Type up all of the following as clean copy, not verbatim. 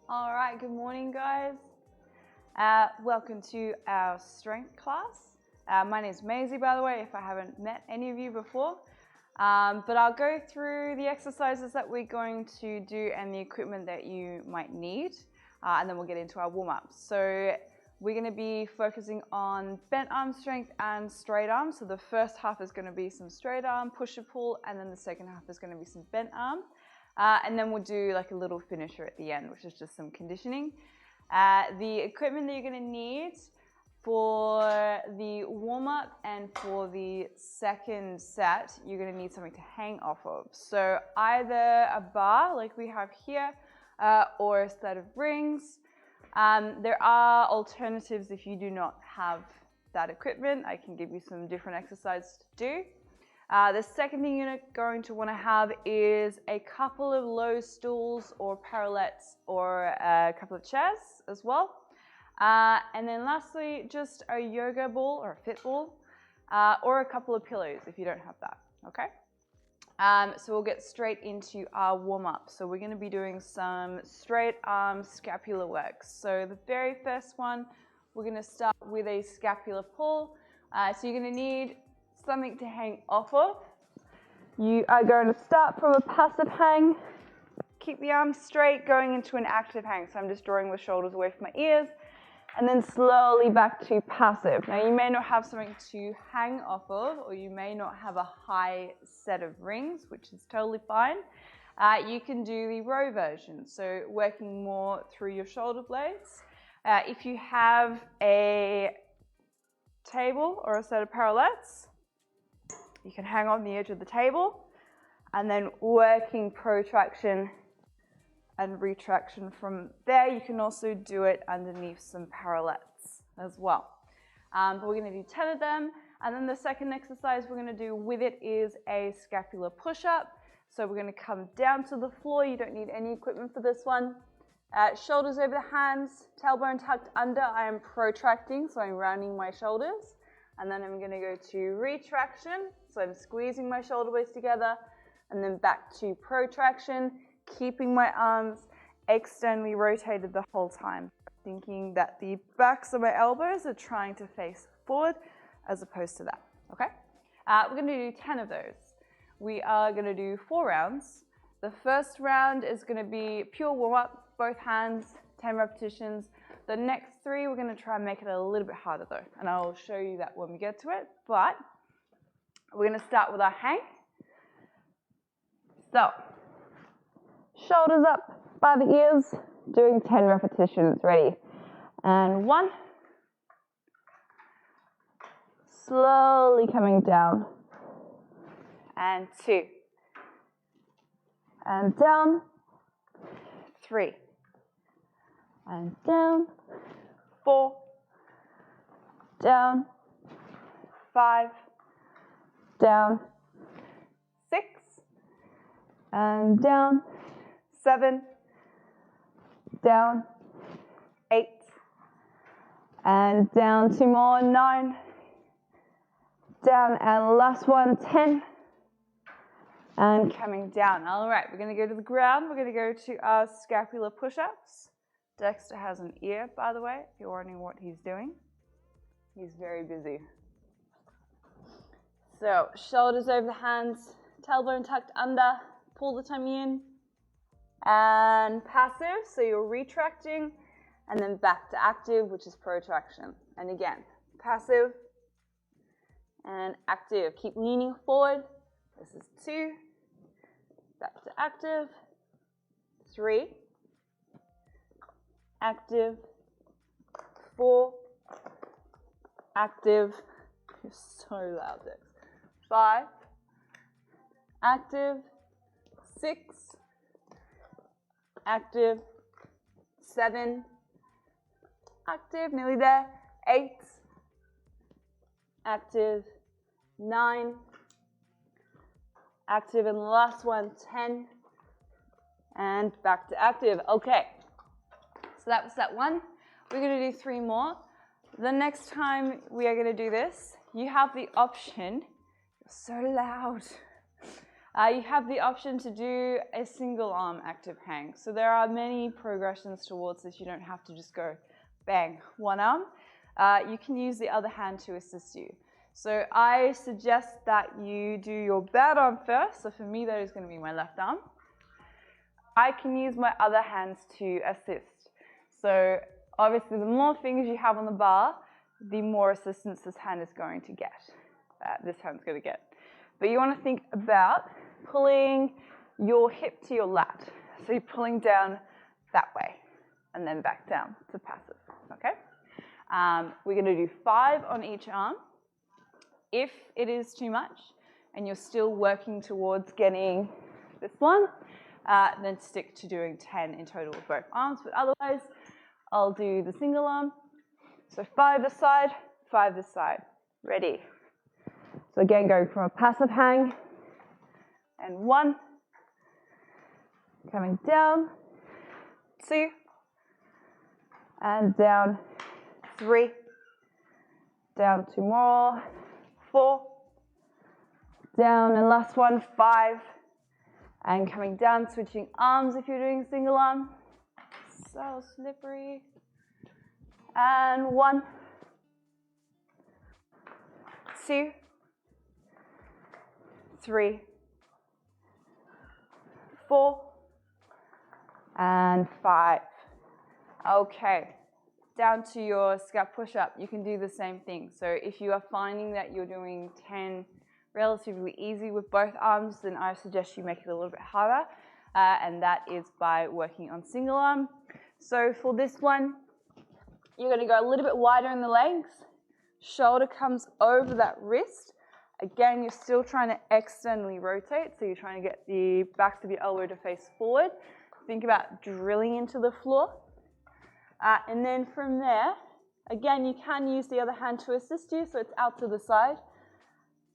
All right, good morning, guys. Welcome to our strength class. My name is Maisie, by the way, if I haven't met any of you before. But I'll go through the exercises that we're going to do and the equipment that you might need, and then we'll get into our warm-up. So we're going to be focusing on bent arm strength and straight arm. So the first half is going to be some straight arm, push and pull, and then the second half is going to be some bent arm. And then we'll do like a little finisher at the end, which is just some conditioning. The equipment that you're going to need for the warm-up and for the second set, you're going to need something to hang off of. So either a bar like we have here, or a set of rings. There are alternatives if you do not have that equipment. I can give you some different exercises to do. The second thing you're going to want to have is a couple of low stools or parallettes or a couple of chairs as well. And then lastly, just a yoga ball or a fit ball or a couple of pillows if you don't have that, okay? So we'll get straight into our warm-up. So we're going to be doing some straight arm scapular work. So the very first one, we're going to start with a scapular pull. So you're going to need something to hang off of. You are going to start from a passive hang, keep the arms straight, going into an active hang. So I'm just drawing the shoulders away from my ears, and then slowly back to passive. Now you may not have something to hang off of, or you may not have a high set of rings, which is totally fine. You can do the row version, so working more through your shoulder blades. If you have a table or a set of parallettes, you can hang on the edge of the table and then working protraction and retraction from there. You can also do it underneath some parallettes as well. But we're going to do 10 of them. And then the second exercise we're going to do with it is a scapular push-up. So we're going to come down to the floor. You don't need any equipment for this one. Shoulders over the hands, tailbone tucked under. I am protracting, so I'm rounding my shoulders. And then I'm going to go to retraction. So I'm squeezing my shoulder blades together, and then back to protraction, keeping my arms externally rotated the whole time, thinking that the backs of my elbows are trying to face forward as opposed to that, okay? We're going to do 10 of those. We are going to do 4 rounds. The first round is going to be pure warm-up, both hands, 10 repetitions. The next 3, we're going to try and make it a little bit harder though, and I'll show you that when we get to it. But we're going to start with our hang. So, shoulders up by the ears, doing 10 repetitions. Ready? And 1. Slowly coming down. And 2. And down. 3. And down. 4. Down. 5. Down. 6. And down. 7. Down. 8. And down. 2 more. 9. Down. And last one. 10. And coming down. All right, we're going to go to the ground. We're going to go to our scapular push-ups. Dexter has an ear, by the way, if you're wondering what he's doing. He's very busy. So, shoulders over the hands, tailbone tucked under, pull the tummy in, and passive, so you're retracting, and then back to active, which is protraction. And again, passive and active. Keep leaning forward. This is 2, back to active, 3, active, 4, active, you're so loud, Dex, 5, active, 6, active, 7, active, nearly there, 8, active, 9, active, and the last one, 10, and back to active. Okay, so that was that one. We're going to do 3 more. The next time we are going to do this, you have the option, you're so loud, You have the option to do a single arm active hang. So there are many progressions towards this. You don't have to just go bang, one arm. You can use the other hand to assist you. So I suggest that you do your bad arm first. So for me, that is going to be my left arm. I can use my other hands to assist. So obviously, the more fingers you have on the bar, the more assistance this hand is going to get. This hand's going to get. But you want to think about pulling your hip to your lat. So you're pulling down that way and then back down to passive, okay? We're going to do 5 on each arm. If it is too much and you're still working towards getting this one, then stick to doing 10 in total with both arms. But otherwise, I'll do the single arm. So 5 this side, 5 this side. Ready? So again, going from a passive hang, and 1, coming down, 2, and down, 3, down 2 more, 4, down, and last one, 5, and coming down, switching arms if you're doing single arm. So slippery. And 1, 2, 3, 4, and 5. Okay, down to your scap push-up. You can do the same thing. So if you are finding that you're doing 10 relatively easy with both arms, then I suggest you make it a little bit harder, and that is by working on single arm. So for this one, you're going to go a little bit wider in the legs. Shoulder comes over that wrist. Again, you're still trying to externally rotate, so you're trying to get the backs of your elbow to face forward. Think about drilling into the floor. And then from there, again, you can use the other hand to assist you, so it's out to the side.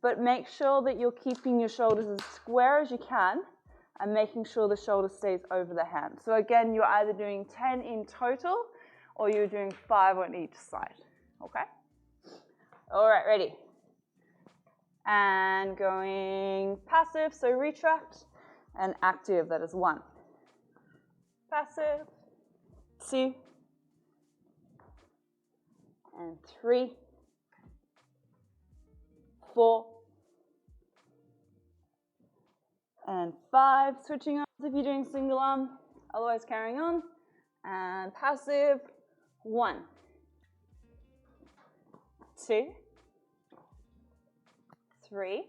But make sure that you're keeping your shoulders as square as you can and making sure the shoulder stays over the hand. So again, you're either doing 10 in total or you're doing 5 on each side, okay? All right, ready? And going passive, so retract, and active, that is 1. Passive, 2, and 3, 4, and 5. Switching arms if you're doing single arm, otherwise carrying on. And passive, 1, 2, 3,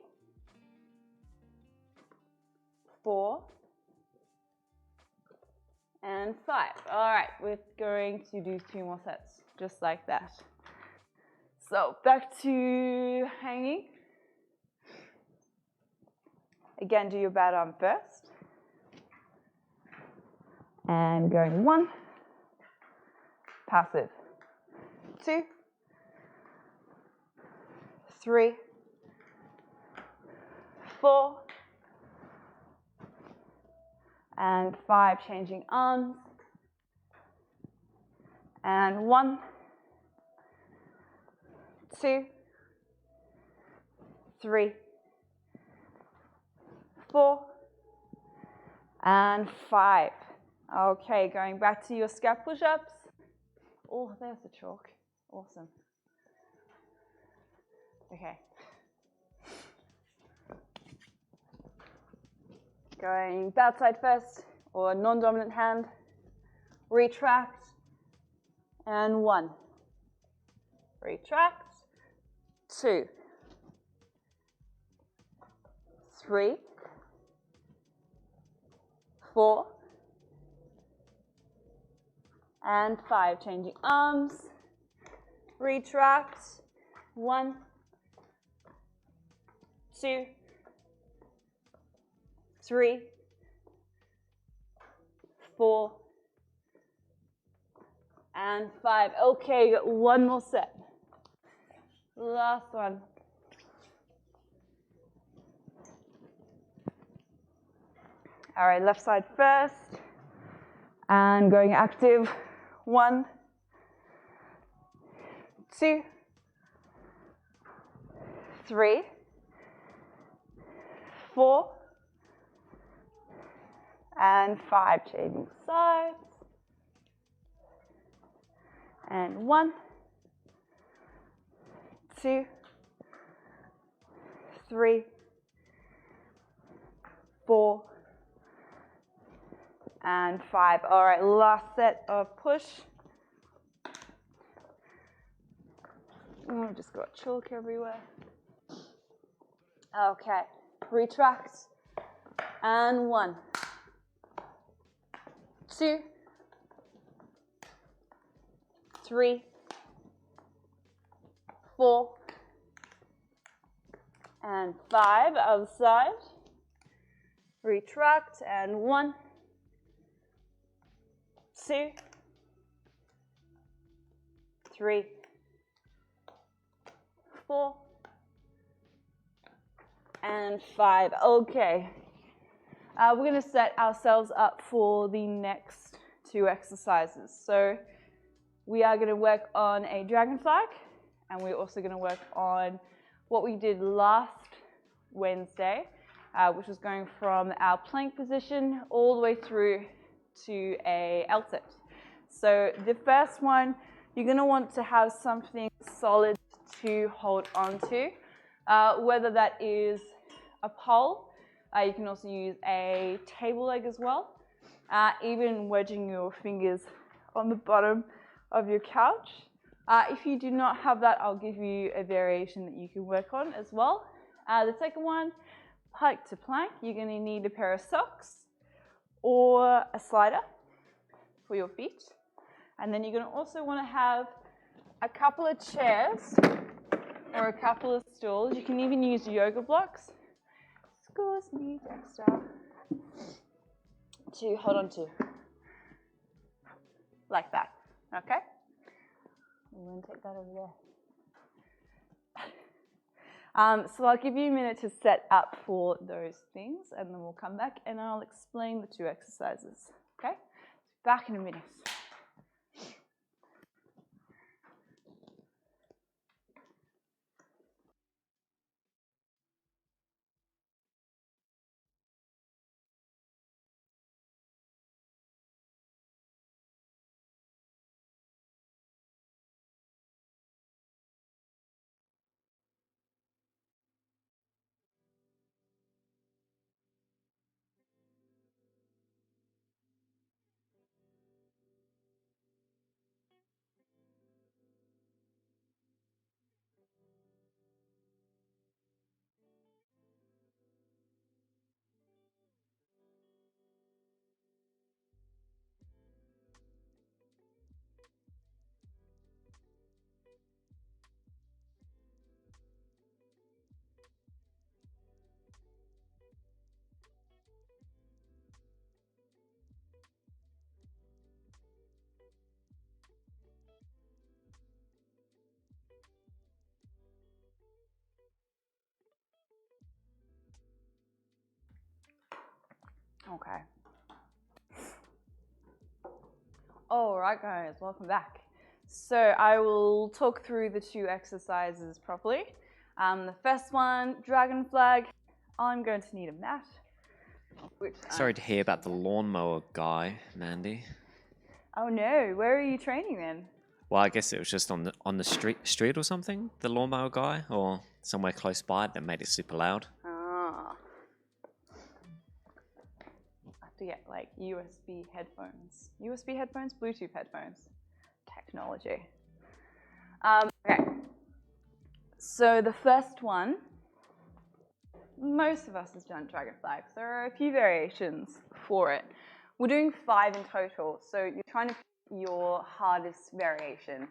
4, and 5. All right, we're going to do 2 more sets, just like that. So back to hanging. Again, do your bad arm first. And going 1, passive, 2, 3, 4, and 5, changing arms, and 1, 2, 3, 4, and 5. Okay, going back to your scap push-ups. Oh, there's the chalk. Awesome. Okay. Going bad side first, or non-dominant hand. Retract, and 1. Retract, 2, 3, 4, and 5. Changing arms. Retract, 1, 2, 3, 4, and 5. Okay, got 1 more set. Last one. All right, left side first. And going active. 1, 2, 3, 4, and 5, changing sides. And 1, 2, 3, 4, and 5. All right, last set of push. Oh, I've just got chalk everywhere. Okay, retract. And 1, 2, 3, 4, and 5. Other side. Retract. And 1, 2, 3, 4, and 5. Okay. We're going to set ourselves up for the next 2 exercises. So we are going to work on a dragon flag, and we're also going to work on what we did last Wednesday, which was going from our plank position all the way through to a L-sit. So the first one, you're going to want to have something solid to hold on to, whether that is a pole. You can also use a table leg as well, even wedging your fingers on the bottom of your couch. If you do not have that, I'll give you a variation that you can work on as well. The second one, pike to plank, you're going to need a pair of socks or a slider for your feet. And then you're going to also want to have a couple of chairs or a couple of stools. You can even use yoga blocks. Scores me extra to hold on to, like that. Okay? I'm going to take that over there. So I'll give you a minute to set up for those things, and then we'll come back and I'll explain the 2 exercises. Okay? Back in a minute. Okay. All right, guys, welcome back. So I will talk through the 2 exercises properly. The first one, dragon flag. I'm going to need a mat. Sorry to hear about the lawnmower guy, Mandy. Oh no, where are you training then? Well, I guess it was just on the street or something, the lawnmower guy, or somewhere close by that made it super loud. Ah. I have to get like USB headphones. USB headphones? Bluetooth headphones. Technology. Okay. So the first one, most of us has done dragon flags. There are a few variations for it. We're doing 5 in total, so you're trying to pick your hardest variation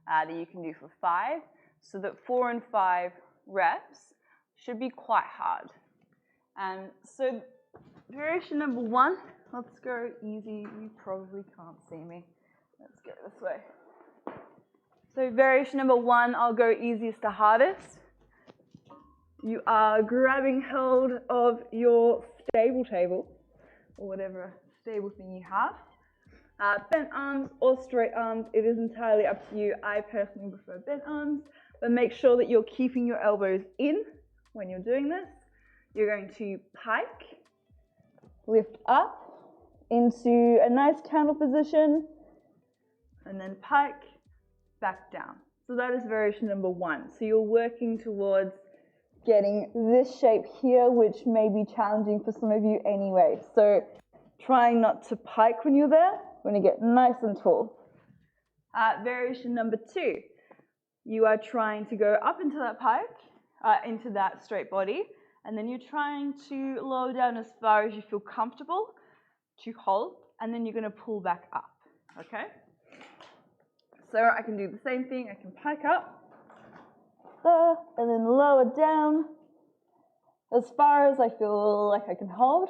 that you can do for 5, so that 4 and 5 reps should be quite hard. And so variation number 1, let's go easy. You probably can't see me. Let's go this way. So variation number 1, I'll go easiest to hardest. You are grabbing hold of your stable table, or whatever stable thing you have. Bent arms or straight arms, it is entirely up to you. I personally prefer bent arms, but make sure that you're keeping your elbows in when you're doing this. You're going to pike, lift up, into a nice candle position, and then pike, back down. So that is variation number 1. So you're working towards getting this shape here, which may be challenging for some of you anyway. So trying not to pike when you're there, when you get nice and tall. Variation number 2, you are trying to go up into that pike, into that straight body, and then you're trying to lower down as far as you feel comfortable to hold, and then you're going to pull back up, okay? So I can do the same thing. I can pike up, and then lower down as far as I feel like I can hold,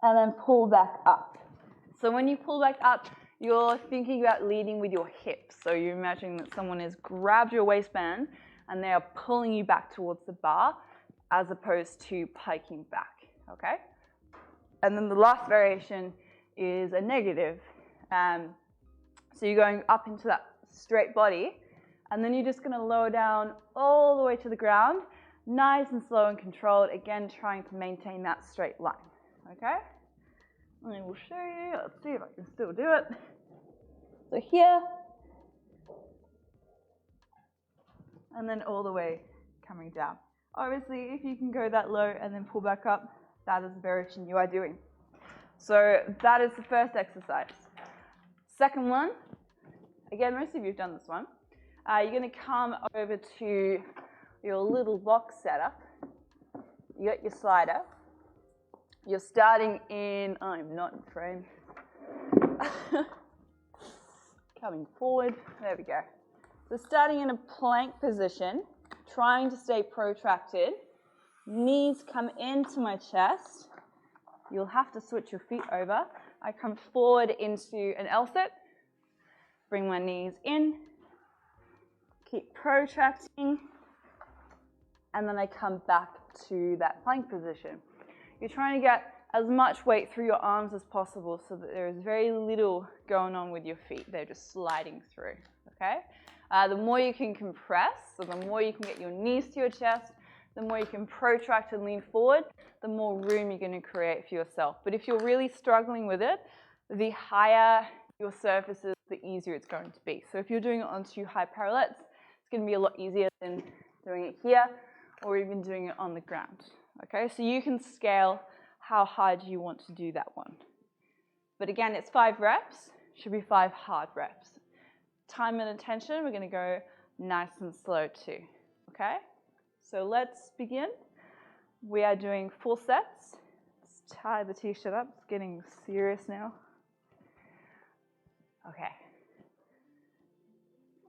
and then pull back up. So when you pull back up, you're thinking about leading with your hips. So you imagine that someone has grabbed your waistband and they are pulling you back towards the bar as opposed to piking back, okay? And then the last variation is a negative. So you're going up into that straight body, and then you're just going to lower down all the way to the ground, nice and slow and controlled, again trying to maintain that straight line, okay? And then we'll show you, let's see if I can still do it. So here, and then all the way coming down. Obviously, if you can go that low and then pull back up, that is the variation you are doing. So that is the first exercise. Second one, again, most of you have done this one. You're going to come over to your little box setup. You got your slider. You're starting in, I'm not in frame. Coming forward, there we go. So starting in a plank position, trying to stay protracted. Knees come into my chest. You'll have to switch your feet over. I come forward into an L-sit. Bring my knees in. Keep protracting. And then I come back to that plank position. You're trying to get as much weight through your arms as possible so that there is very little going on with your feet. They're just sliding through, okay? The more you can compress, so the more you can get your knees to your chest, the more you can protract and lean forward, the more room you're going to create for yourself. But if you're really struggling with it, the higher your surface is, the easier it's going to be. So if you're doing it on 2 high parallettes, it's going to be a lot easier than doing it here or even doing it on the ground. Okay, so you can scale how hard you want to do that one. But again, it's 5 reps, should be 5 hard reps. Time and attention, we're going to go nice and slow too. Okay, so let's begin. We are doing 4 sets. Let's tie the t-shirt up, it's getting serious now. Okay,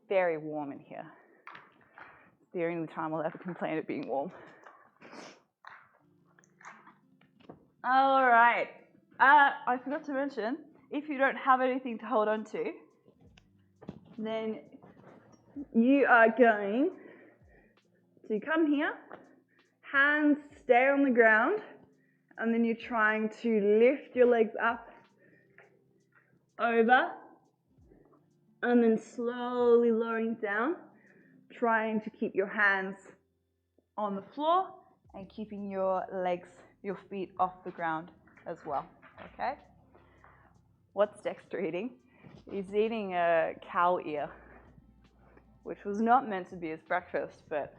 very warm in here. It's the only time I'll ever complain of being warm. All right, I forgot to mention, if you don't have anything to hold on to, then you are going to come here, hands stay on the ground, and then you're trying to lift your legs up, over, and then slowly lowering down, trying to keep your hands on the floor and keeping your legs, your feet off the ground as well, okay? What's Dexter eating? He's eating a cow ear, which was not meant to be his breakfast, but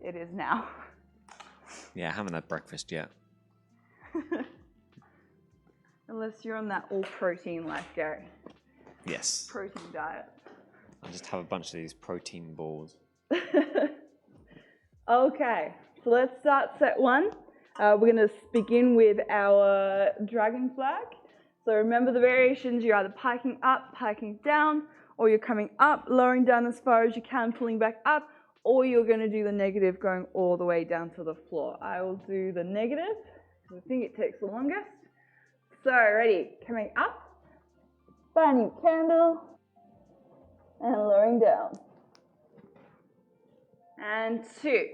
it is now. Yeah, I haven't had breakfast yet. Unless you're on that all-protein life, Gary. Yes. Protein diet. I just have a bunch of these protein balls. Okay, so let's start set 1. We're going to begin with our dragon flag. So remember the variations, you're either piking up, piking down, or you're coming up, lowering down as far as you can, pulling back up, or you're going to do the negative going all the way down to the floor. I will do the negative, because I think it takes the longest. So ready, coming up, finding your candle, and lowering down. And 2.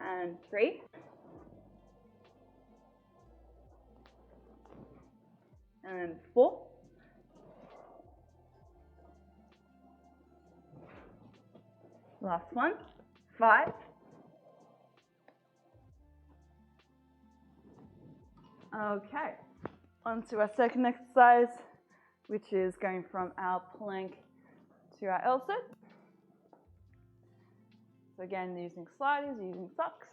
And 3. And 4. Last one, 5. Okay, on to our second exercise, which is going from our plank to our L-sit. So again, using sliders, using socks.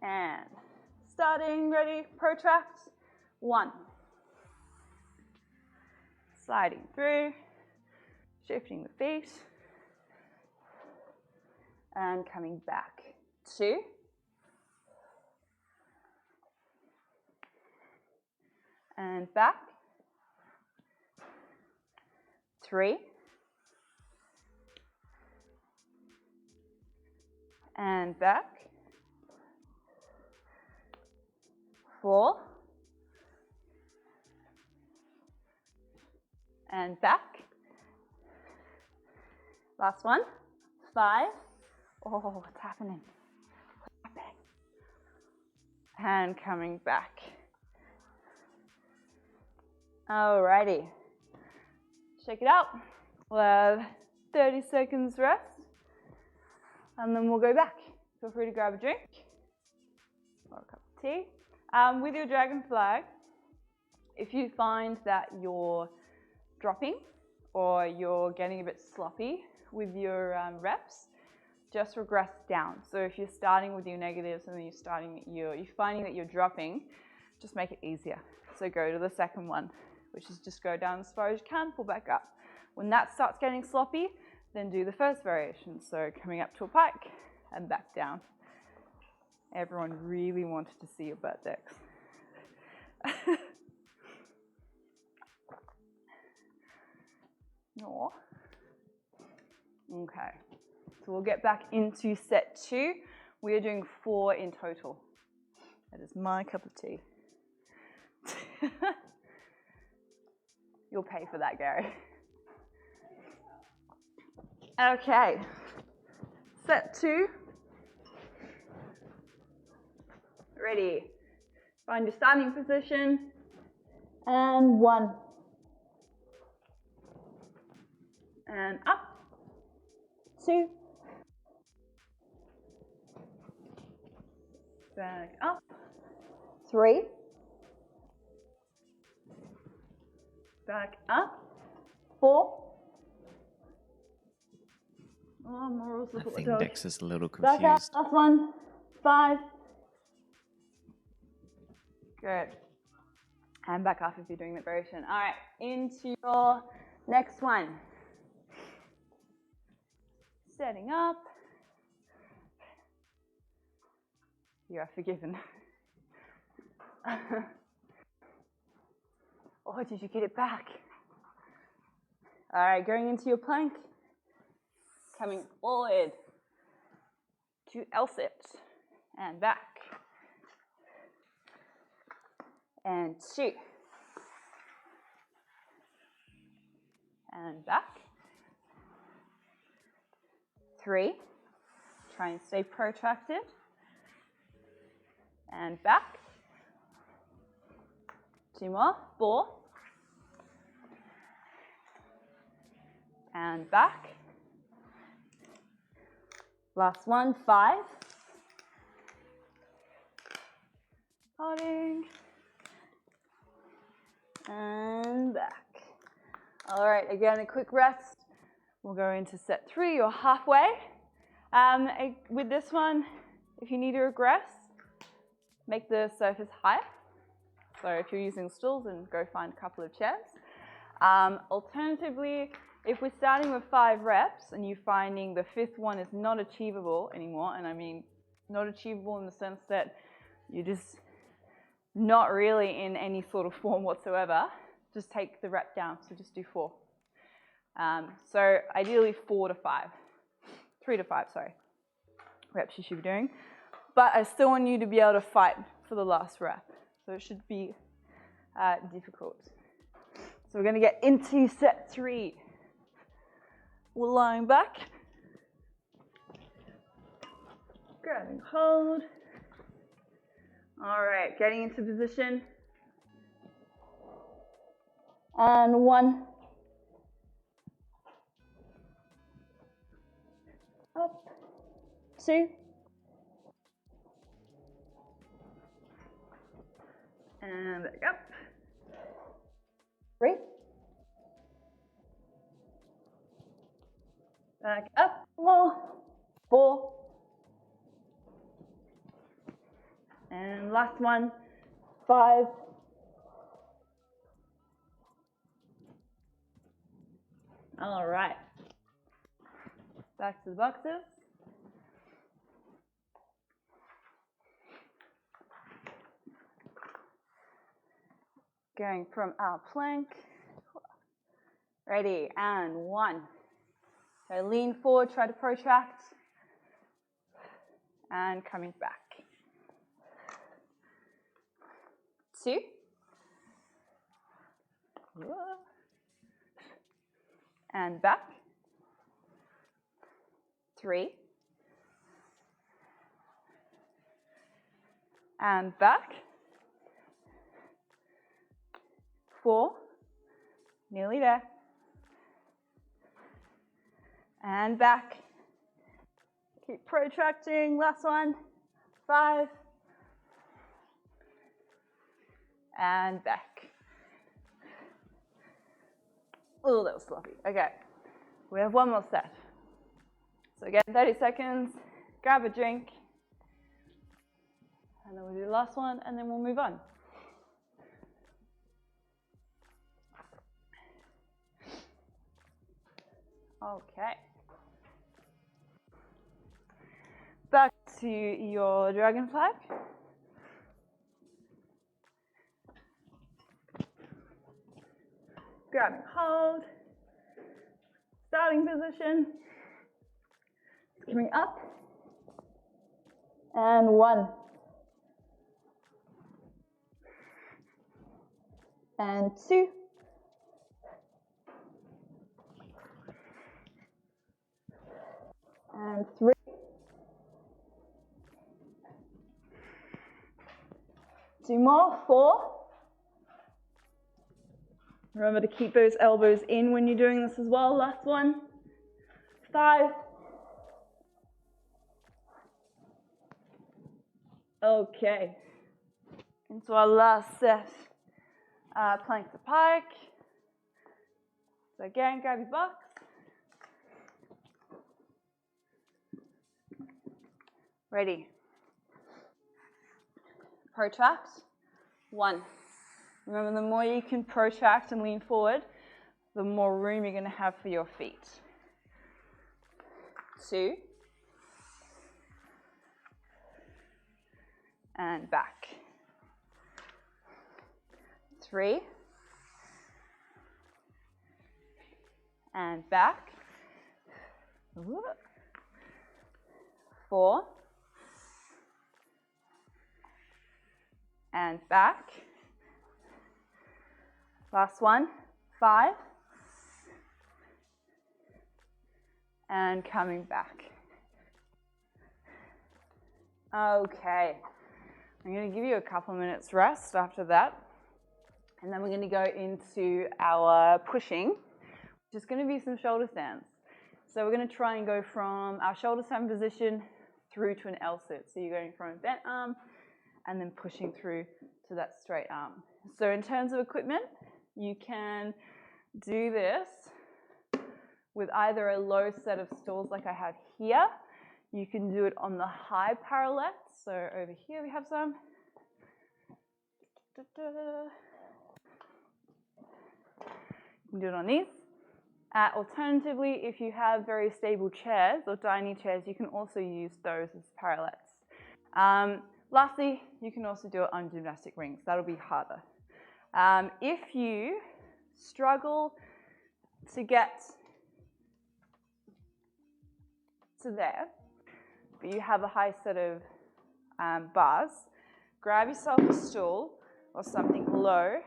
And starting, ready, protract, 1. Sliding through, shifting the feet, and coming back, 2. And back, 3. And back, 4. And back. Last one, 5. Oh, what's happening? What's happening? And coming back. Alrighty. Shake it out. We'll have 30 seconds rest. And then we'll go back. Feel free to grab a drink or a cup of tea. With your dragon flag, if you find that you're dropping or you're getting a bit sloppy with your reps, just regress down. So if you're starting with your negatives and then you're finding that you're dropping, just make it easier. So go to the second one, which is just go down as far as you can, pull back up. When that starts getting sloppy, then do the first variation. So coming up to a pike and back down. Everyone really wanted to see your butt decks. No. Okay, so we'll get back into set 2. We are doing 4 in total. That is my cup of tea. You'll pay for that, Gary. Okay, set 2. Ready. Find your starting position. And 1. And up. 2. Back up. 3. Back up. 4. Oh, morals I of think dog. Dex is a little Back up. confused. Last one. 5. Good. And back up if you're doing that variation. All right, into your next one. Setting up. You are forgiven. Oh, did you get it back? All right, going into your plank. Coming forward to L-sit and back. And 2. And back. 3. Try and stay protracted. And back. 2 more. 4. And back. Last one. 5. Holding. And back. All right, again, a quick rest. We'll go into set 3, you're halfway. With this one, if you need to regress, make the surface higher. So if you're using stools, then go find a couple of chairs. Alternatively, if we're starting with 5 reps and you're finding the 5th one is not achievable anymore, and I mean not achievable in the sense that you're just not really in any sort of form whatsoever, just take the rep down, so just do 4. So ideally 4 to 5, 3 to 5, sorry, reps you should be doing. But I still want you to be able to fight for the last rep, so it should be difficult. So we're going to get into set 3. We're lying back, grabbing hold. All right, getting into position. And 1. Up. 2. And back up. 3. Back up more. 4. And last one. 5. All right. Back to the boxes. Going from our plank. Ready, and 1. So lean forward, try to protract. And coming back. 2. And back. 3. And back. 4. Nearly there. And back. Keep protracting. Last one. 5. And back. Oh, that was sloppy. Okay. We have one more set. So again, 30 seconds. Grab a drink. And then we'll do the last one, and then we'll move on. Okay. Back to your dragon flag. Grabbing hold. Starting position. Coming up. And 1. And 2. And 3. Two more. 4. Remember to keep those elbows in when you're doing this as well. Last one. 5. Okay. Into our last set. Plank to pike. So again, grab your box. Ready. Protract. 1. Remember, the more you can protract and lean forward, the more room you're going to have for your feet. 2. And back. 3. And back. 4. And back. Last one. 5. And coming back. Okay. I'm going to give you a couple of minutes rest after that. And then we're going to go into our pushing, which is going to be some shoulder stands. So we're going to try and go from our shoulder stand position through to an L-sit. So you're going from a bent arm and then pushing through to that straight arm. So in terms of equipment, you can do this with either a low set of stools like I have here. You can do it on the high parallettes. So over here we have some. You can do it on these. Alternatively, if you have very stable chairs or dining chairs, you can also use those as parallettes. Lastly, you can also do it on gymnastic rings. That'll be harder. If you struggle to get to there, but you have a high set of bars, grab yourself a stool or something low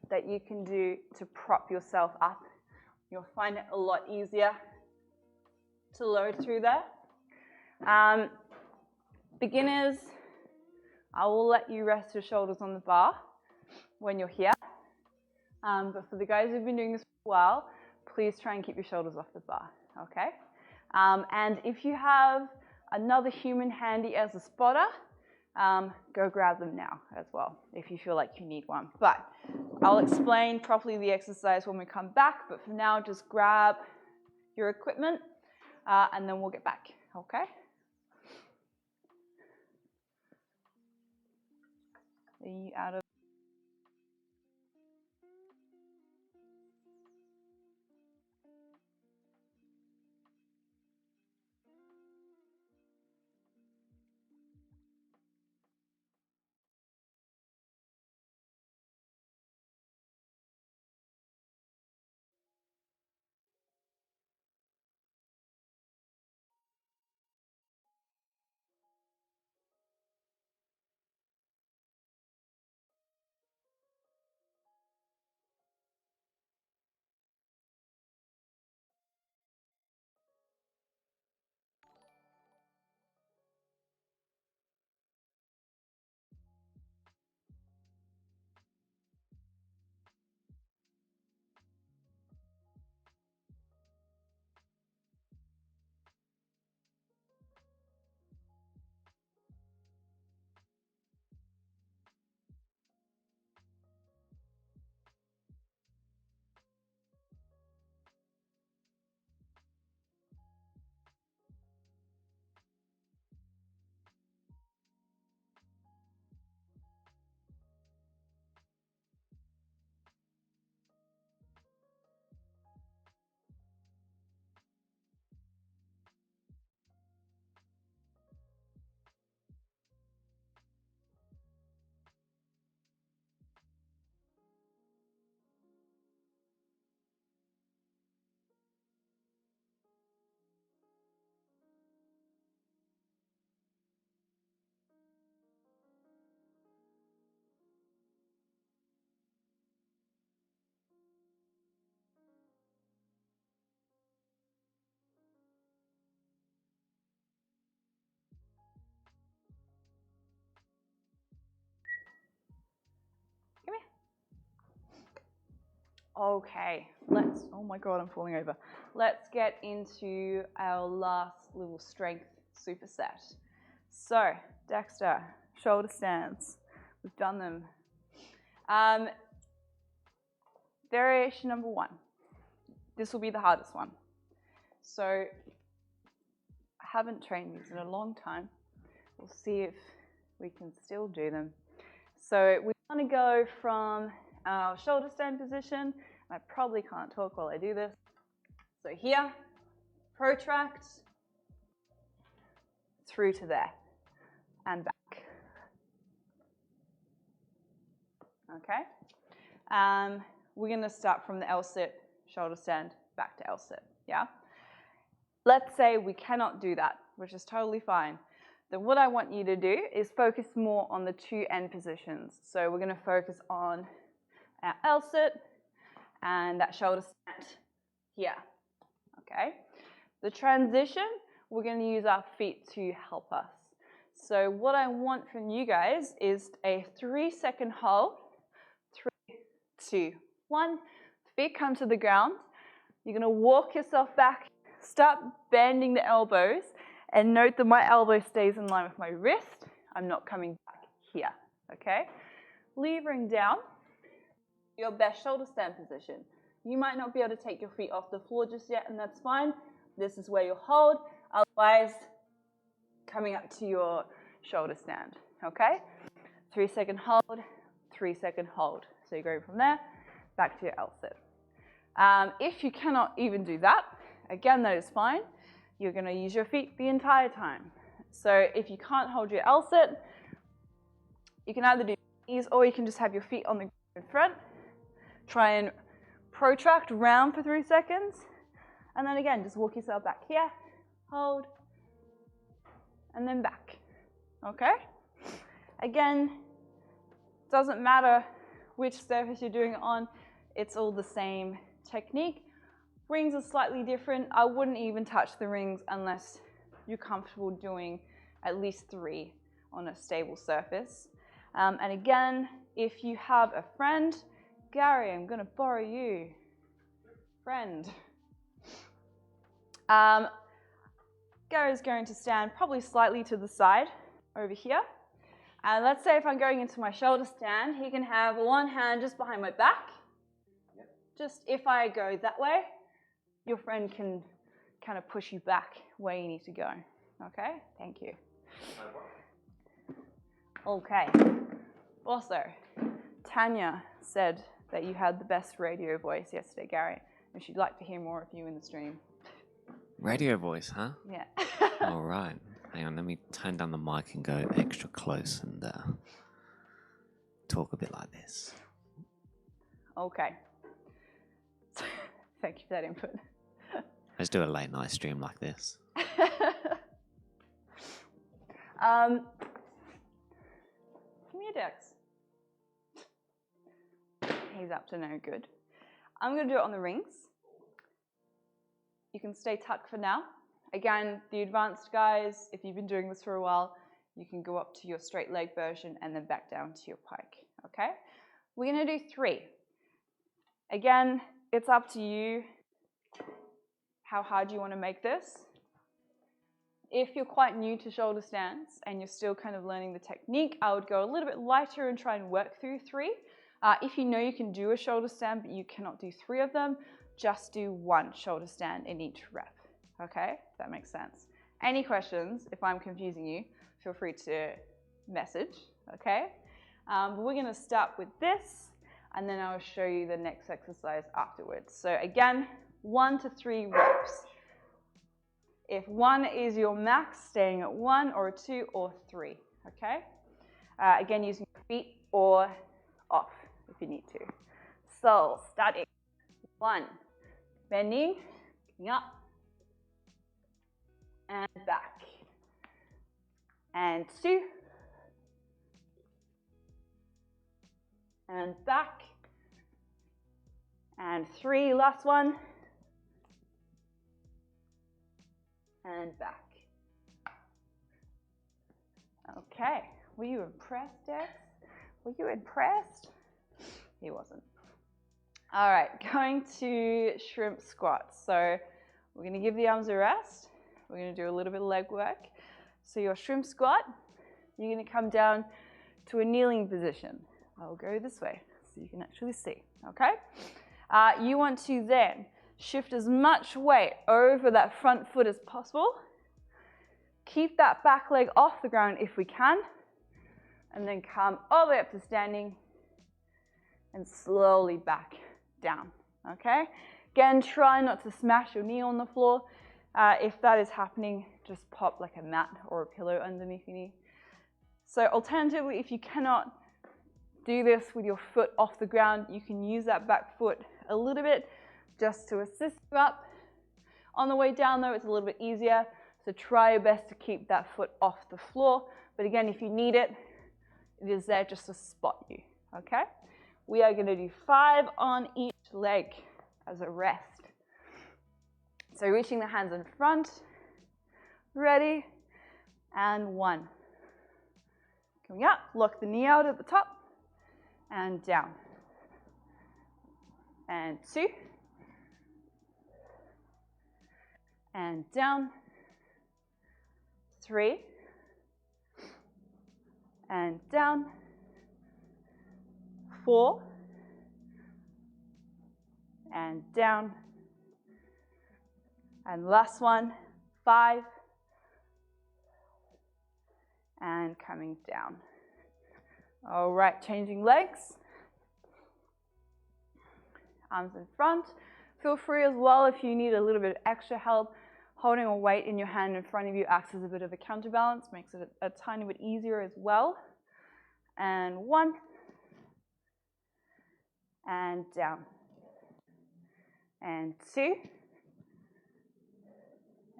that you can do to prop yourself up. You'll find it a lot easier to load through there. Beginners, I will let you rest your shoulders on the bar when you're here. But for the guys who've been doing this for a while, please try and keep your shoulders off the bar, okay? And if you have another human handy as a spotter, go grab them now as well if you feel like you need one. But I'll explain properly the exercise when we come back, but for now, just grab your equipment and then we'll get back, okay? Are you out of? Okay, oh my God, I'm falling over. Let's get into our last little strength superset. So, Dexter, shoulder stands. We've done them. Variation number 1. This will be the hardest one. So, I haven't trained these in a long time. We'll see if we can still do them. So, we want to go from our shoulder stand position. I probably can't talk while I do this. So here, protract through to there and back. Okay. We're going to start from the L-sit, shoulder stand, back to L-sit. Yeah. Let's say we cannot do that, which is totally fine. Then what I want you to do is focus more on the 2 end positions. So we're going to focus on our L-sit and that shoulder stand here, okay? The transition, we're going to use our feet to help us. So what I want from you guys is a 3-second hold. 3, 2, 1. Feet come to the ground. You're going to walk yourself back, start bending the elbows, and note that my elbow stays in line with my wrist. I'm not coming back here, okay? Levering down. Your best shoulder stand position. You might not be able to take your feet off the floor just yet, and that's fine. This is where you'll hold. Otherwise, coming up to your shoulder stand, okay? 3-second hold, 3-second hold. So you're going from there, back to your L-sit. If you cannot even do that, again, that is fine. You're gonna use your feet the entire time. So if you can't hold your L-sit, you can either do knees or you can just have your feet on the ground in front. Try and protract round for 3 seconds. And then again, just walk yourself back here, hold, and then back, okay? Again, doesn't matter which surface you're doing it on, it's all the same technique. Rings are slightly different. I wouldn't even touch the rings unless you're comfortable doing at least 3 on a stable surface. And again, if you have a friend, Gary, I'm going to borrow you. Friend. Gary's going to stand probably slightly to the side over here. And let's say if I'm going into my shoulder stand, you can have one hand just behind my back. Yep. Just if I go that way, your friend can kind of push you back where you need to go. Okay, thank you. Okay. Also, Tanya said that you had the best radio voice yesterday, Gary, and she'd like to hear more of you in the stream. Radio voice, huh? Yeah. All right. Hang on, let me turn down the mic and go extra close and talk a bit like this. Okay. Thank you for that input. Let's do a late night stream like this. Give me a Dex. He's up to no good. I'm going to do it on the rings. You can stay tucked for now. Again, the advanced guys, if you've been doing this for a while, you can go up to your straight leg version and then back down to your pike, okay? We're going to do 3. Again, it's up to you how hard you want to make this. If you're quite new to shoulder stands and you're still kind of learning the technique, I would go a little bit lighter and try and work through 3. If you know you can do a shoulder stand but you cannot do 3 of them, just do 1 shoulder stand in each rep. Okay, if that makes sense. Any questions, if I'm confusing you, feel free to message, okay? But we're gonna start with this, and then I'll show you the next exercise afterwards. So again, 1 to 3 reps. If 1 is your max, staying at 1 or 2 or 3, okay? Again, using your feet or off if you need to. So, starting. 1, bending, picking up, and back. And 2, and back. And 3, last one. And back. Okay, were you impressed, Dex? Were you impressed? He wasn't. All right, going to shrimp squats. So we're going to give the arms a rest. We're going to do a little bit of leg work. So your shrimp squat, you're going to come down to a kneeling position. I'll go this way so you can actually see, okay? You want to then shift as much weight over that front foot as possible. Keep that back leg off the ground if we can. And then come all the way up to standing and slowly back down, okay? Again, try not to smash your knee on the floor. If that is happening, just pop like a mat or a pillow underneath your knee. So alternatively, if you cannot do this with your foot off the ground, you can use that back foot a little bit just to assist you up. On the way down though, it's a little bit easier, so try your best to keep that foot off the floor. But again, if you need it, it is there just to spot you, okay? We are gonna do 5 on each leg as a rest. So reaching the hands in front, ready, and 1. Coming up, lock the knee out at the top, and down. And 2. And down. 3. And down. 4. And down. And last one, 5. And coming down. All right, changing legs. Arms in front. Feel free as well if you need a little bit of extra help. Holding a weight in your hand in front of you acts as a bit of a counterbalance, makes it a tiny bit easier as well. And 1. And down. And 2.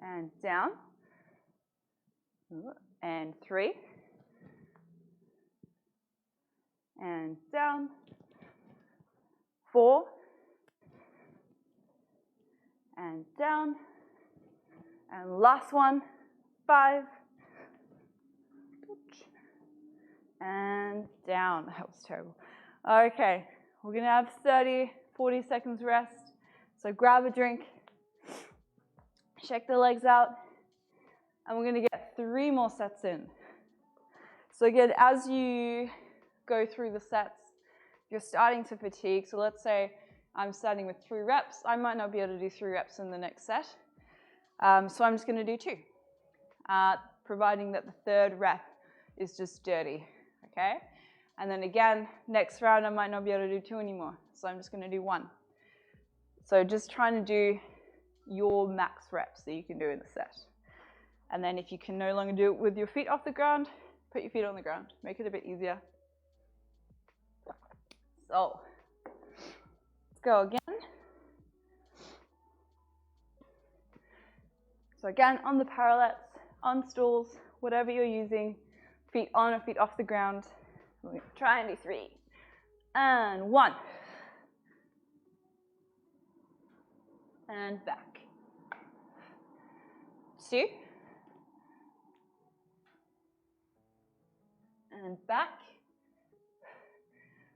And down. And 3. And down. 4. And down. And last one, 5. And down. That was terrible. Okay, we're going to have 30, 40 seconds rest. So grab a drink, shake the legs out, and we're going to get 3 more sets in. So again, as you go through the sets, you're starting to fatigue. So let's say I'm starting with 3 reps. I might not be able to do 3 reps in the next set. So I'm just going to do 2, providing that the 3rd rep is just dirty, okay? And then again, next round, I might not be able to do 2 anymore. So I'm just going to do 1. So just trying to do your max reps that you can do in the set. And then if you can no longer do it with your feet off the ground, put your feet on the ground. Make it a bit easier. So let's go again. So again, on the parallettes, on stools, whatever you're using, feet on or feet off the ground. We're going to try and do 3. And 1. And back. 2. And back.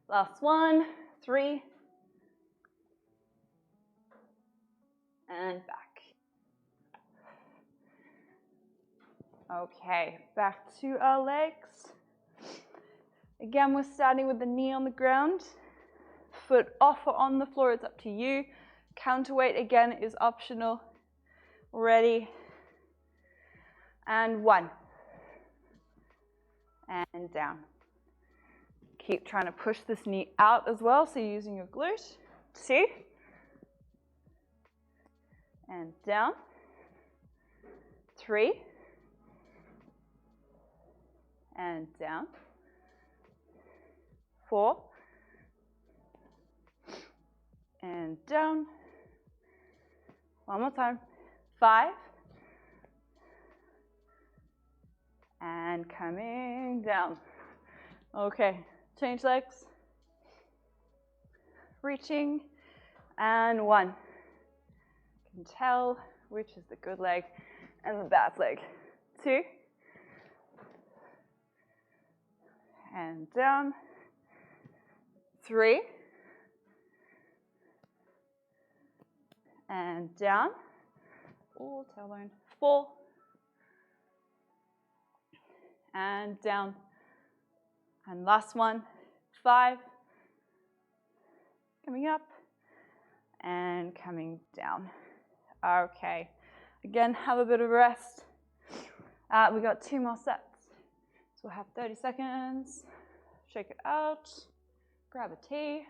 Last 1, 3. And back. Okay, back to our legs. Again, we're starting with the knee on the ground. Foot off or on the floor, it's up to you. Counterweight, again, is optional. Ready. And 1. And down. Keep trying to push this knee out as well, so you're using your glute. 2. And down. 3. And down. 4. And down. One more time. 5. And coming down. Okay, change legs. Reaching. And 1. You can tell which is the good leg and the bad leg. 2. And down. 3. And down. Oh, tailbone. 4. And down. And last one. 5. Coming up. And coming down. Okay. Again, have a bit of rest. We got 2 more sets. So we'll have 30 seconds. Shake it out. Grab a tea.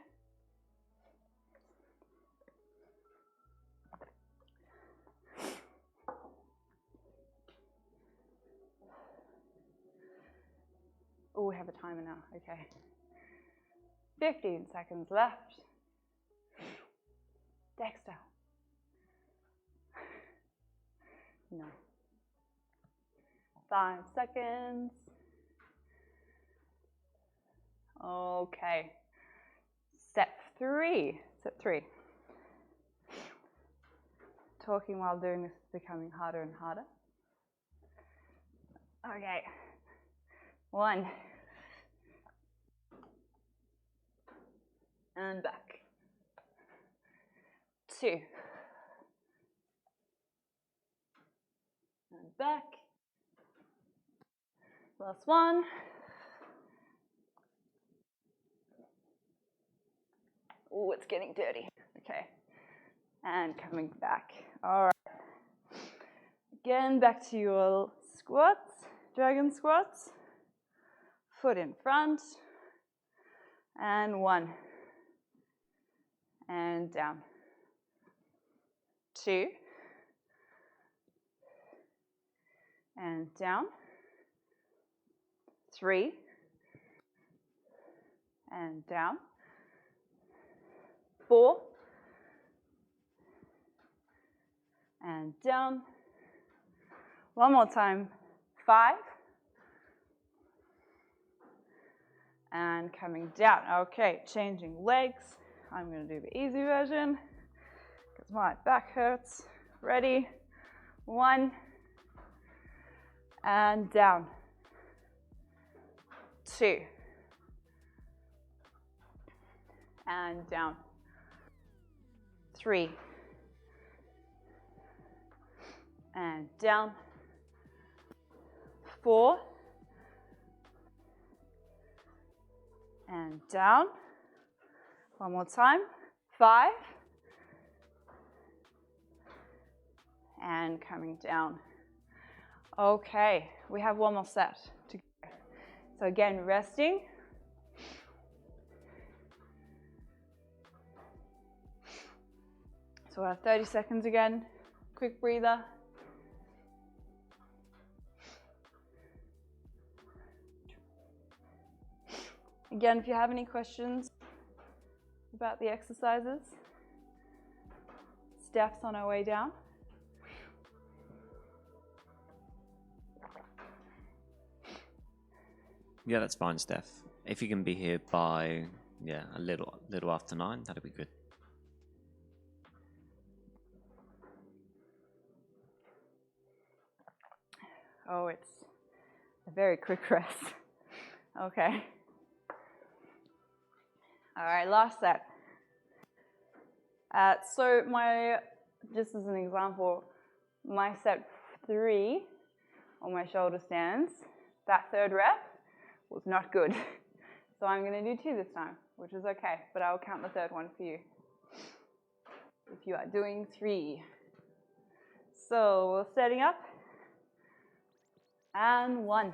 Oh, we have a timer now. Okay. 15 seconds left. Dexter. No. 5 seconds. Okay. Step 3. Step 3. Talking while doing this is becoming harder and harder. Okay. 1. And back. 2. And back. Last 1. Oh, it's getting dirty. Okay. And coming back. All right. Again, back to your squats, dragon squats. Foot in front. And 1. And down. 2. And down. 3. And down. 4. And down. One more time. 5. And coming down. Okay, changing legs. I'm going to do the easy version because my back hurts. Ready? 1. And down. 2. And down. 3. And down. 4. and down. One more time. 5. And coming down. Okay, we have one more set to go. So again, resting. So we'll have 30 seconds again. Quick breather. Again, if you have any questions about the exercises, steps on our way down. Yeah, that's fine, Steph. If you can be here by, a little after 9, that'd be good. Oh, it's a very quick rest. Okay. All right, last set. So just as an example, my set 3 on my shoulder stands, that third rep was not good. So I'm going to do 2 this time, which is okay, but I'll count the third one for you if you are doing 3. So we're setting up, and 1,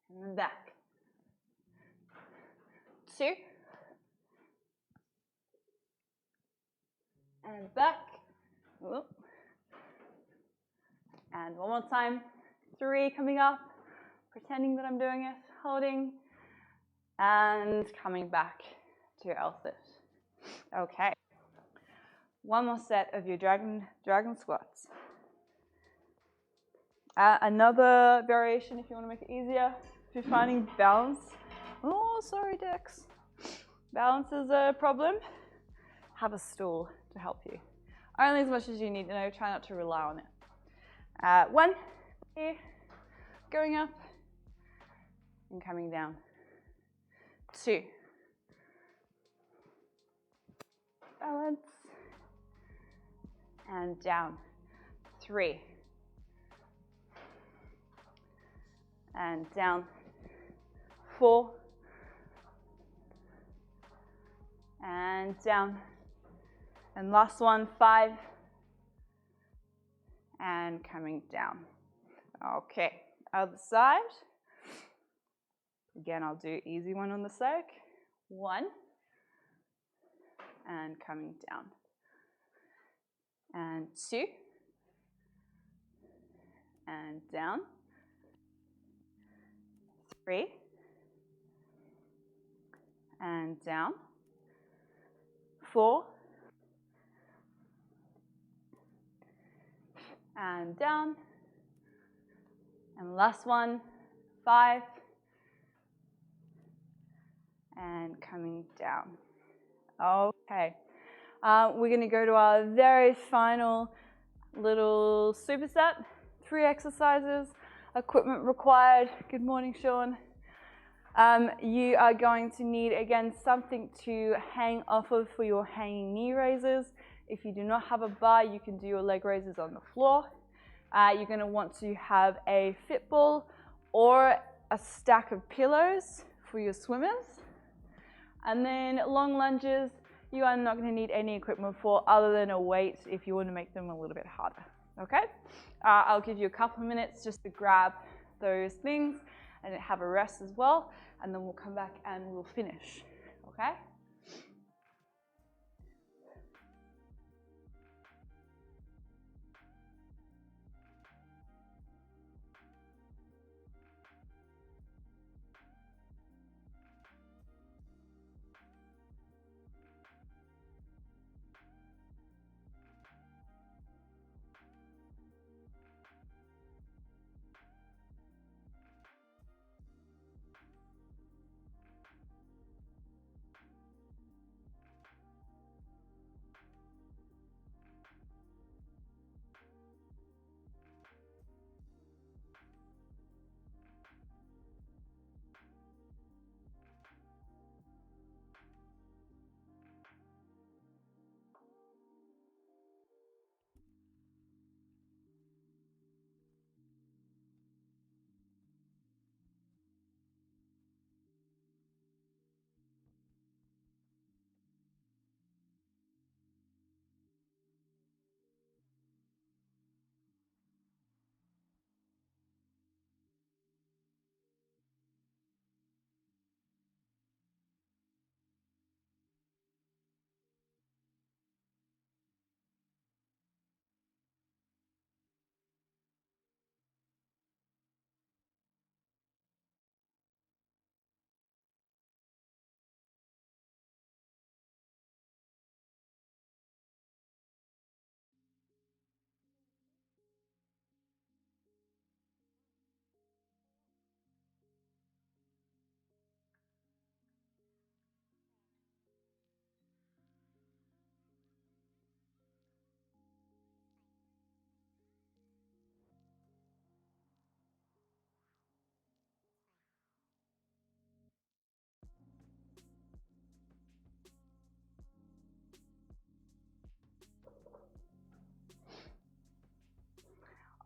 and then back, 2, and back, whoop. And one more time, 3 coming up, pretending that I'm doing it, holding, and coming back to L-sit. Okay, one more set of your dragon squats. Another variation, if you want to make it easier, if you're finding balance, oh, sorry, Dex, balance is a problem, have a stool to help you. Only as much as you need to know, try not to rely on it. 1, here, going up, and coming down. 2, balance, and down. 3, and down. 4, and down. And last one, 5, and coming down. Okay, other side. Again, I'll do easy one on the side. 1, and coming down. And 2, and down. 3, and down. 4, and down. And last one, 5, and coming down. Okay, we're going to go to our very final little superset. 3 exercises, equipment required. Good morning, Sean. You are going to need, again, something to hang off of for your hanging knee raises. If you do not have a bar, you can do your leg raises on the floor. You're going to want to have a fit ball or a stack of pillows for your swimmers. And then long lunges, you are not going to need any equipment for other than a weight if you want to make them a little bit harder. Okay? I'll give you a couple of minutes just to grab those things and have a rest as well, and then we'll come back and we'll finish. Okay?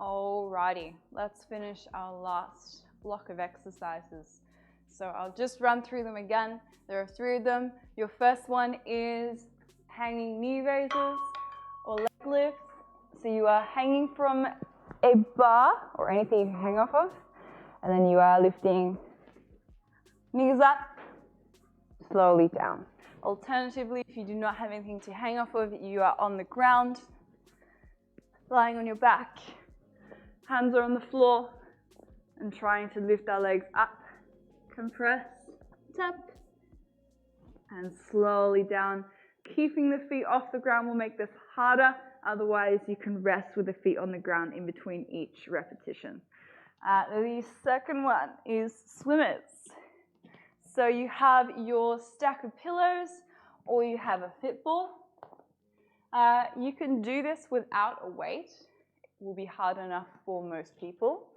Alrighty, let's finish our last block of exercises. So I'll just run through them again. There are 3 of them. Your first one is hanging knee raises or leg lifts. So you are hanging from a bar or anything you can hang off of, and then you are lifting knees up, slowly down. Alternatively, if you do not have anything to hang off of, you are on the ground, lying on your back, hands are on the floor, and trying to lift our legs up, compress, tap, and slowly down. Keeping the feet off the ground will make this harder, otherwise you can rest with the feet on the ground in between each repetition. The second one is swimmers. So you have your stack of pillows or you have a fit ball. You can do this without a weight. It will be hard enough for most people.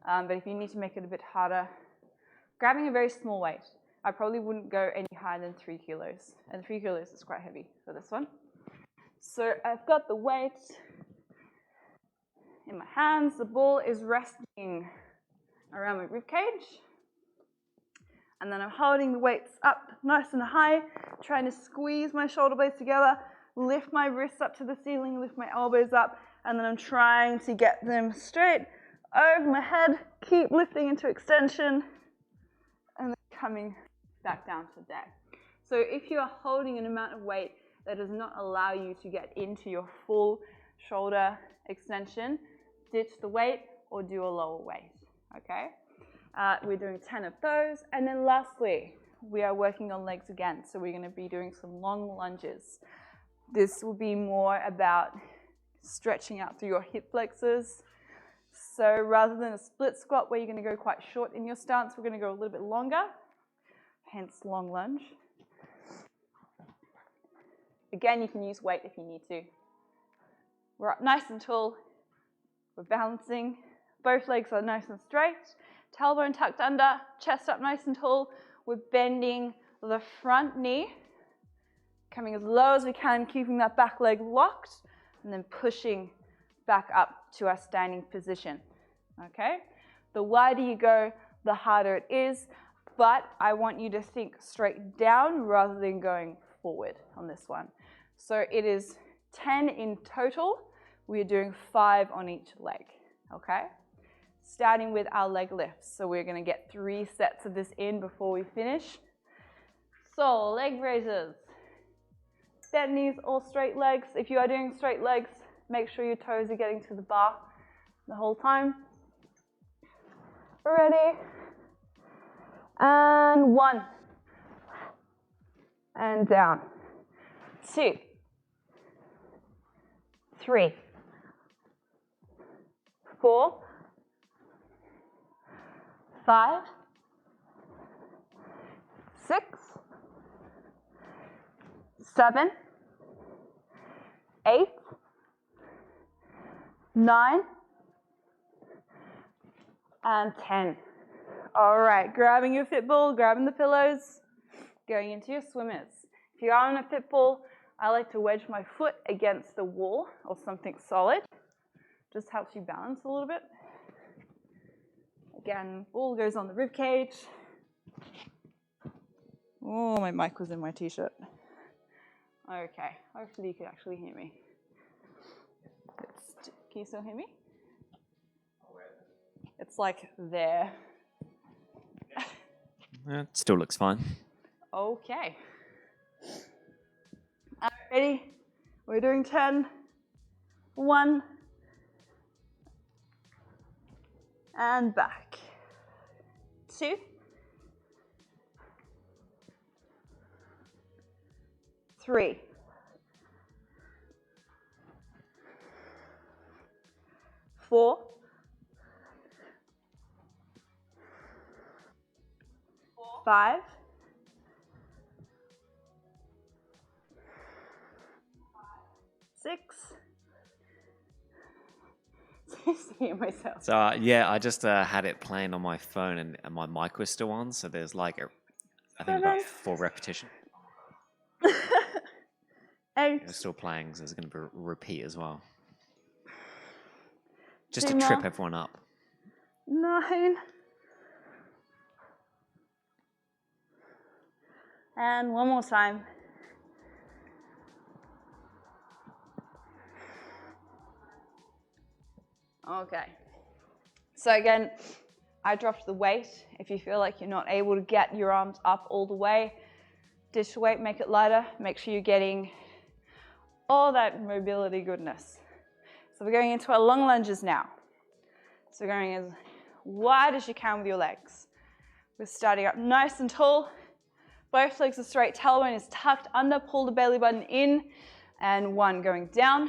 But if you need to make it a bit harder, grabbing a very small weight. I probably wouldn't go any higher than 3 kilos. And 3 kilos is quite heavy for this one. So I've got the weight in my hands. The ball is resting around my ribcage. And then I'm holding the weights up nice and high, trying to squeeze my shoulder blades together, lift my wrists up to the ceiling, lift my elbows up, and then I'm trying to get them straight over my head, keep lifting into extension, and then coming back down to the deck. So if you are holding an amount of weight that does not allow you to get into your full shoulder extension, ditch the weight or do a lower weight, okay? We're doing 10 of those. And then lastly, we are working on legs again. So we're going to be doing some long lunges. This will be more about stretching out through your hip flexors. So rather than a split squat where you're going to go quite short in your stance, we're going to go a little bit longer, hence long lunge. Again, you can use weight if you need to. We're up nice and tall. We're balancing. Both legs are nice and straight. Tailbone tucked under, chest up nice and tall. We're bending the front knee, coming as low as we can, keeping that back leg locked, and then pushing back up to our standing position, okay? The wider you go, the harder it is, but I want you to think straight down rather than going forward on this one. So it is 10 in total. We are doing 5 on each leg, okay? Starting with our leg lifts. So we're going to get 3 sets of this in before we finish. So leg raises. Bent knees or straight legs. If you are doing straight legs, make sure your toes are getting to the bar the whole time. Ready? And 1. And down. 2. 3. 4. 5, 6, 7, 8, 9, and 10. All right, grabbing your fit ball, grabbing the pillows, going into your swimmers. If you are on a fit ball, I like to wedge my foot against the wall or something solid. Just helps you balance a little bit. Again, ball goes on the rib cage. Oh, my mic was in my t-shirt. Okay, hopefully you can actually hear me. Can you still hear me? It's like there. It still looks fine. Okay. Ready? We're doing 10. 1. And back. 2. 3. 4. 5. 6. Seeing myself. So yeah, I just had it playing on my phone and my mic was still on. So there's like I think about 4 repetitions. 8. It's still playing, so there's going to be a repeat as well. Just 2 to trip more. everyone up. 9. And one more time. Okay. So again, I dropped the weight. If you feel like you're not able to get your arms up all the way, ditch the weight, make it lighter. Make sure you're getting all that mobility goodness. So we're going into our long lunges now. So we're going as wide as you can with your legs. We're starting up nice and tall. Both legs are straight, tailbone is tucked under, pull the belly button in, and 1 going down.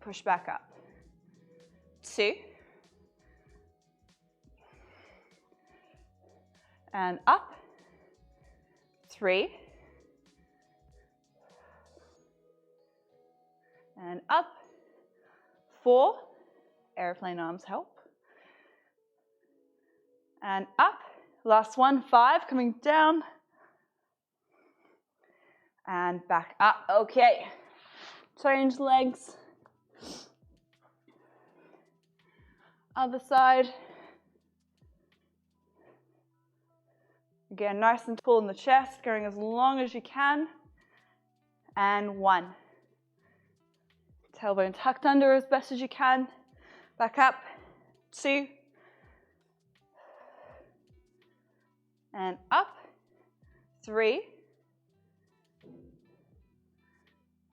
Push back up. 2. And up. 3. And up. 4. Airplane arms help. And up. Last one, 5, coming down. And back up. Okay. Change legs. Other side. Again, nice and tall in the chest, going as long as you can. And 1. Tailbone tucked under as best as you can. Back up. 2. And up. 3.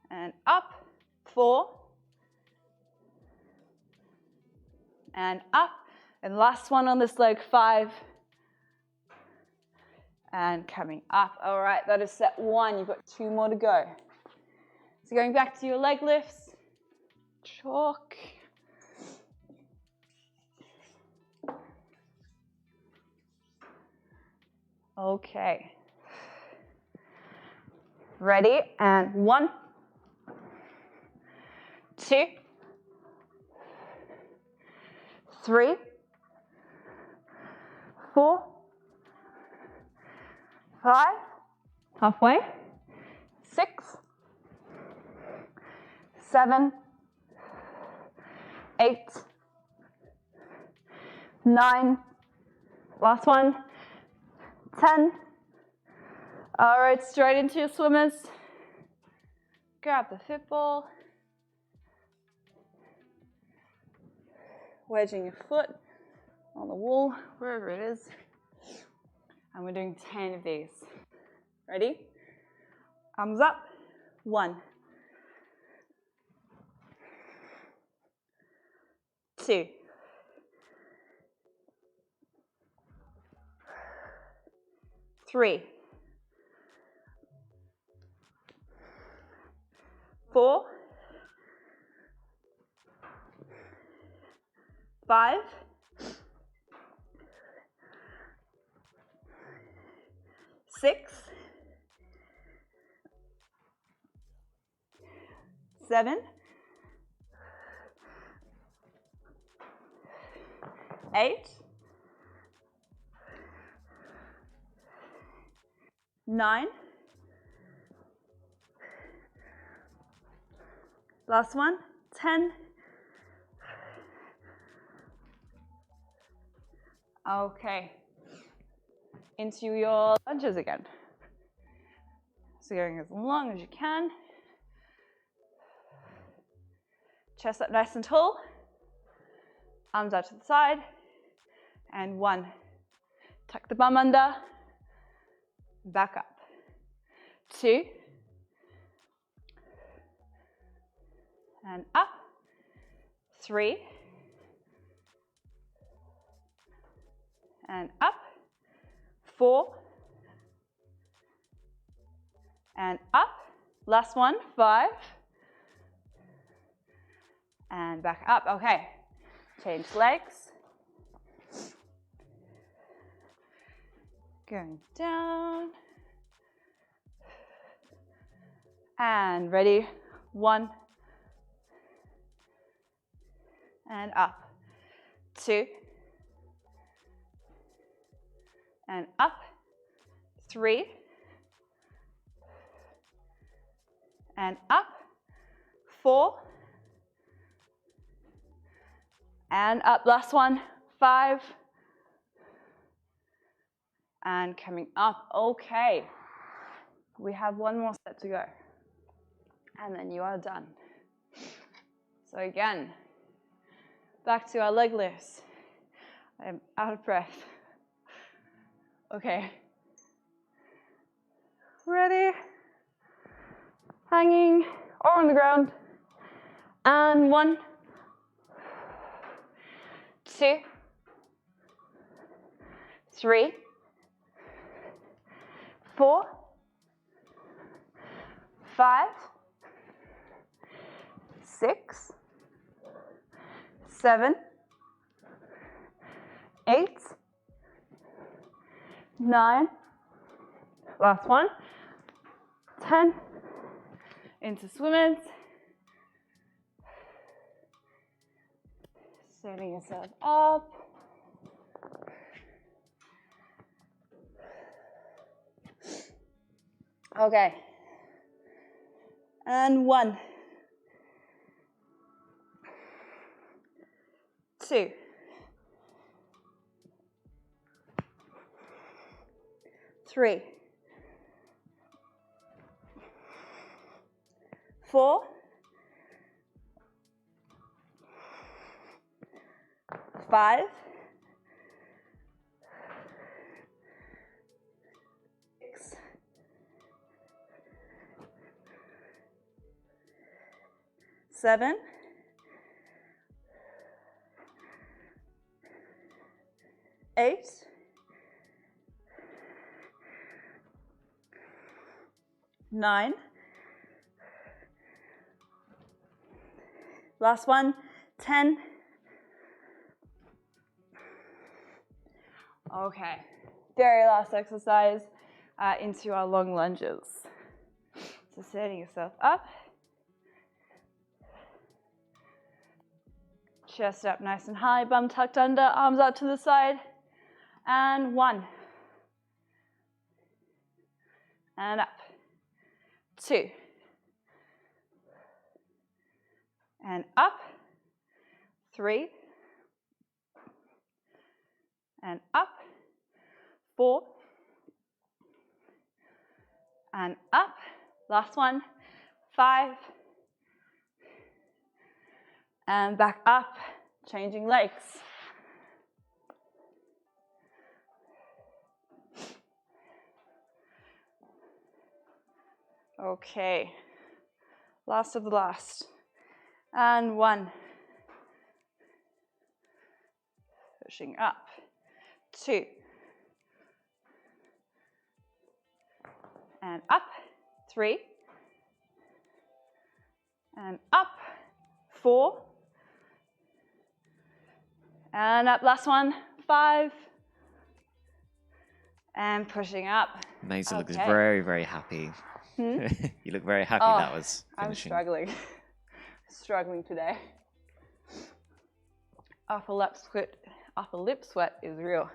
And up. 4. And up. And last one on this leg, 5. And coming up. All right, that is set 1. You've got 2 more to go. So going back to your leg lifts. Chalk. Okay. Ready? And 1, 2, 3, 4, 5, halfway, 6, 7, 8, 9, last one, 10. All right, straight into your swimmers. Grab the football. Wedging your foot on the wall, wherever it is. And we're doing 10 of these. Ready? Arms up. 1, 2, 3, 4, 5, 6, 7, 8, 9. Last one, 10. Okay. Into your lunges again. So going as long as you can. Chest up nice and tall. Arms out to the side. And 1. Tuck the bum under. Back up. 2. And up. 3. And up. 4. And up. Last one, 5. And back up. Okay. Change legs. Going down. And ready. 1. And up. 2. And up. 3. And up. 4. And up, last one, 5. And coming up, okay. We have one more set to go. And then you are done. So again, back to our leg lifts. I'm out of breath. Okay. Ready? Hanging or on the ground. And 1, 2, 3, 4, 5, 6, 7, 8, 9, last one, 10, into swimmers, setting yourself up, okay, and 1, 2, 3, 4, 5, 6, 7, 8, 9, last one, 10. Okay, very last exercise into our long lunges. So setting yourself up, chest up nice and high, bum tucked under, arms out to the side, and 1, and up, 2, and up, 3, and up, 4, and up, last one, 5, and back up, changing legs. Okay, last of the last, and 1, pushing up, 2, and up, 3, and up, 4, and up, last one, 5, and pushing up. Maisie looks very, very happy. You look very happy that was finishing. I'm struggling. Struggling today. Upper lip sweat is real.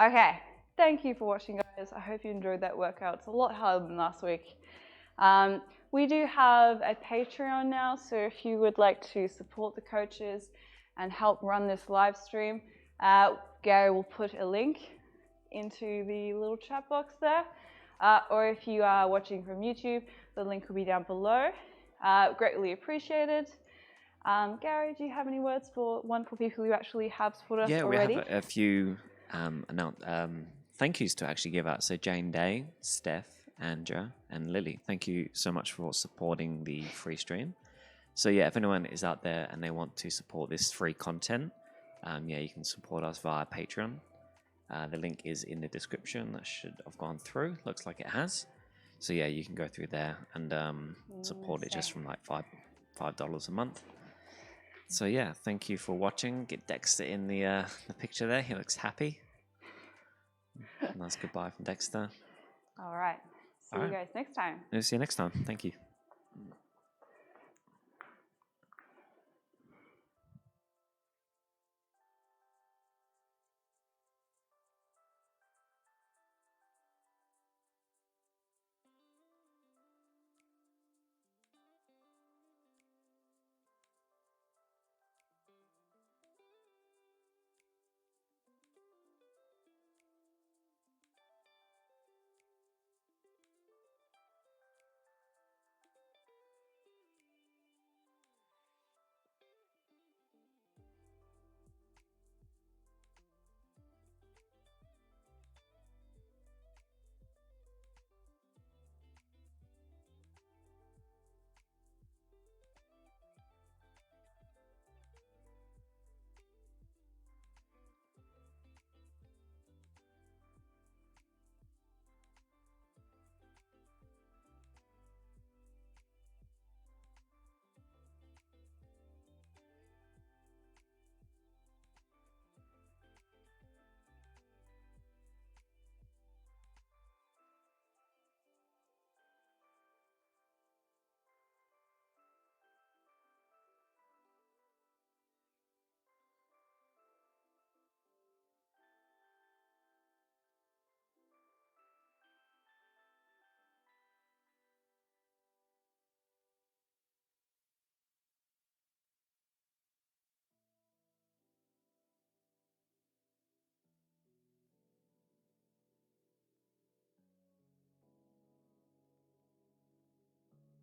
Okay, thank you for watching, guys. I hope you enjoyed that workout. It's a lot harder than last week. We do have a Patreon now, so if you would like to support the coaches and help run this live stream, Gary will put a link into the little chat box there. Or if you are watching from YouTube, the link will be down below. Greatly appreciated. Gary, do you have any words for people who actually have supported us already? Yeah, we have a few thank yous to actually give out. So Jane Day, Steph, Andrea, and Lily, thank you so much for supporting the free stream. So yeah, if anyone is out there and they want to support this free content, you can support us via Patreon. The link is in the description. That should have gone through. Looks like it has. So yeah, you can go through there and support it just from like $5 a month. So yeah, thank you for watching. Get Dexter in the picture there. He looks happy. Nice goodbye from Dexter. All right. See you guys next time. See you next time. Thank you.